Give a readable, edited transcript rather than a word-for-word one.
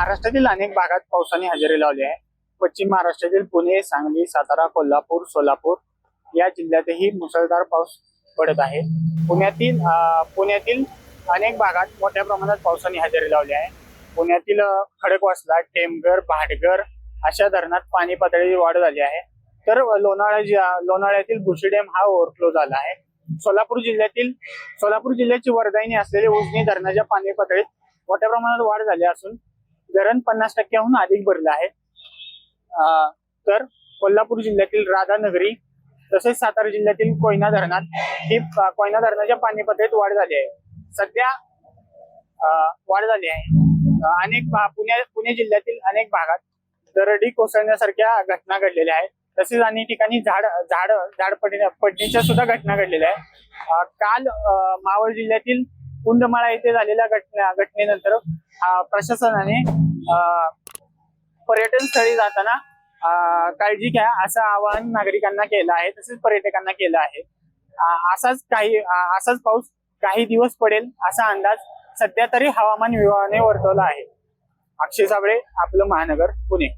महाराष्ट्रातील अनेक भागात पावसाने हजेरी लावली आहे। पश्चिम महाराष्ट्रातील पुणे, सांगली, सातारा, कोल्हापूर, सोलापूर या जिल्ह्यातही मुसळधार पाऊस पडत आहे। पुण्यातील अनेक भागात मोठ्या प्रमाणात पावसाने हजेरी लावली आहे। पुण्यातील खडकवासला, टेमघर, भाटघर अशा धरणात पाणी पातळी वाढ झाली आहे। तर लोणाळ्यातील भुशी डॅम हा ओव्हरफ्लो झाला आहे। सोलापूर जिल्ह्याची वरदायिनी असलेले उजनी धरणाच्या पाणी पातळीत मोठ्या प्रमाणात वाढ झाली असून धरण 50%हून अधिक भरले आहे। तर कोल्हापूर जिल्ह्यातील राधानगरी तसेच सातारा जिल्ह्यातील कोयना धरणाच्या पाणी पातळीत वाढ झाली आहे। सध्या वाढ झाली आहे। पुणे जिल्ह्यातील अनेक भागात दरडी कोसळण्यासारख्या घटना घडलेल्या आहेत। तसेच अनेक ठिकाणी झाड पडण्याच्या सुद्धा घटना घडलेल्या आहेत। काल मावळ जिल्ह्यातील कुंडमाळा येथे झालेल्या घटनेनंतर प्रशासनाने पर्यटन स्थळी जाताना काळजी घ्या असं आवाहन नागरिकांना केलं आहे, तसेच पर्यटकांना केलं आहे। असाच पाऊस काही दिवस पडेल असा अंदाज सध्या तरी हवामान विभागाने वर्तवला आहे। अक्षय साबळे, आपलं महानगर, पुणे।